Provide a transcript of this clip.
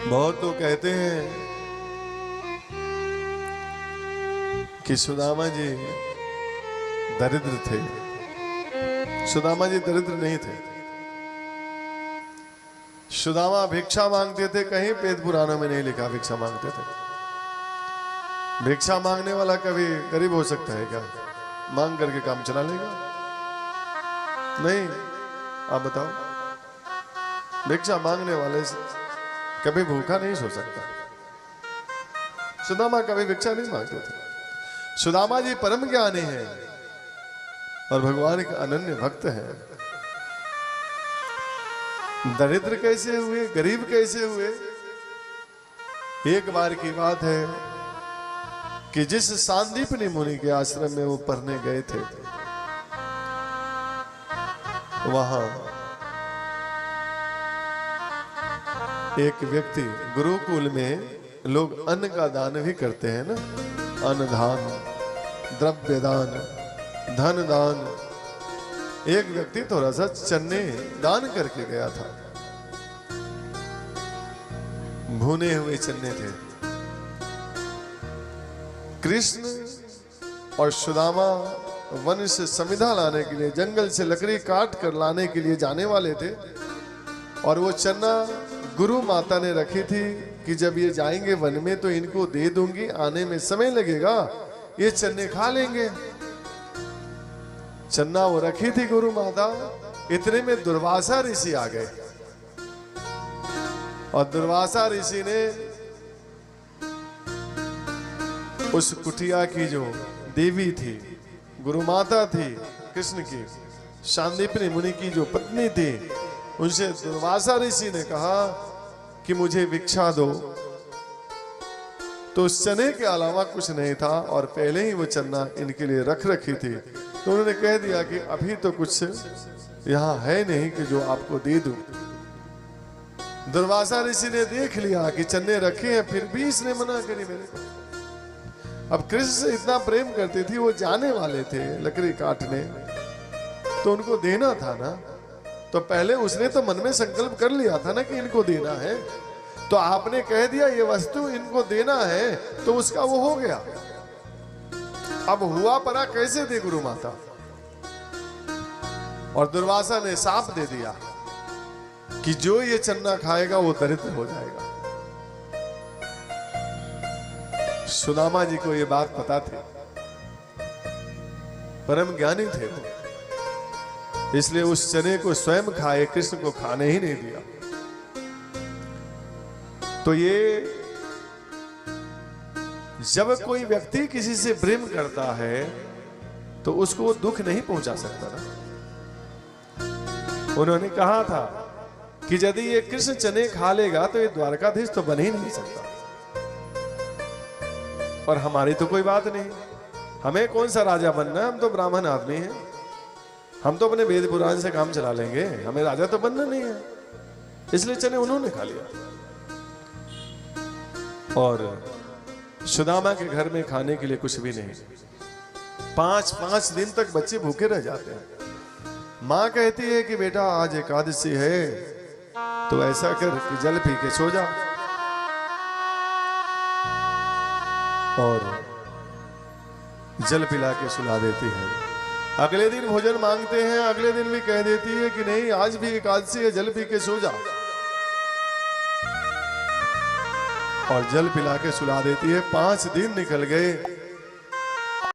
बहुत तो कहते हैं कि सुदामा जी दरिद्र थे। सुदामा जी दरिद्र नहीं थे। सुदामा भिक्षा मांगते थे, कहीं वेद पुराणों में नहीं लिखा भिक्षा मांगते थे। भिक्षा मांगने वाला कभी गरीब हो सकता है क्या? मांग करके काम चला लेगा? नहीं। आप बताओ, भिक्षा मांगने वाले से कभी भूखा नहीं सो सकता। सुदामा कभी भिक्षा नहीं मांगते थे। सुदामा जी परम ज्ञानी हैं और भगवान के अनन्य भक्त हैं। दरिद्र कैसे हुए, गरीब कैसे हुए? एक बार की बात है कि जिस सांदीपनि मुनि के आश्रम में वो पढ़ने गए थे, वहां एक व्यक्ति, गुरुकुल में लोग अन्न का दान भी करते हैं ना, अन्न दान, द्रव्य दान, धन दान। एक व्यक्ति थोड़ा सा चन्ने दान करके गया था। भुने हुए चन्ने थे। कृष्ण और सुदामा वन से समिधा लाने के लिए, जंगल से लकड़ी काट कर लाने के लिए जाने वाले थे। और वो चन्ना गुरु माता ने रखी थी कि जब ये जाएंगे वन में तो इनको दे दूंगी, आने में समय लगेगा, ये चन्ने खा लेंगे। चन्ना वो रखी थी गुरु माता। इतने में दुर्वासा ऋषि आ गए और दुर्वासा ऋषि ने उस कुटिया की जो देवी थी, गुरु माता थी कृष्ण की, सांदीपनि मुनि की जो पत्नी थी, उनसे दुर्वासा ऋषि ने कहा कि मुझे भिक्षा दो। तो उस चने के अलावा कुछ नहीं था और पहले ही वो चन्ना इनके लिए रख रखी थी। तो उन्होंने कह दिया कि अभी तो कुछ यहाँ है नहीं कि जो आपको दे दूं। दुर्वासा ऋषि ने देख लिया कि चन्ने रखे हैं, फिर भी इसने मना करी मेरे को। अब कृष्ण से इतना प्रेम करती थी, वो जाने वाले थे लकड़ी काटने, तो उनको देना था ना। तो पहले उसने तो मन में संकल्प कर लिया था ना कि इनको देना है। तो आपने कह दिया ये वस्तु इनको देना है, तो उसका वो हो गया। अब हुआ परा कैसे दे गुरु माता? और दुर्वासा ने साफ दे दिया कि जो ये चन्ना खाएगा वो दरिद्र हो जाएगा। सुदामा जी को ये बात पता थी, परम ज्ञानी थे वो, इसलिए उस चने को स्वयं खाए, कृष्ण को खाने ही नहीं दिया। तो ये जब कोई व्यक्ति किसी से प्रेम करता है तो उसको दुख नहीं पहुंचा सकता ना। उन्होंने कहा था कि यदि ये कृष्ण चने खा लेगा तो ये द्वारकाधीश तो बन ही नहीं सकता। और हमारी तो कोई बात नहीं, हमें कौन सा राजा बनना है, हम तो ब्राह्मण आदमी हैं, हम तो अपने वेद पुराण से काम चला लेंगे, हमें राजा तो बनना नहीं है। इसलिए चने उन्होंने खा लिया। और सुदामा के घर में खाने के लिए कुछ भी नहीं। 5-5 दिन तक बच्चे भूखे रह जाते हैं। माँ कहती है कि बेटा आज एकादशी है तो ऐसा कर कि जल पी के सो जा। और जल पिला के सुला देती है। अगले दिन भोजन मांगते हैं, अगले दिन भी कह देती है कि नहीं आज भी एकादशी है, जल पी के सो जा। और जल पिला के सुला देती है। 5 दिन निकल गए।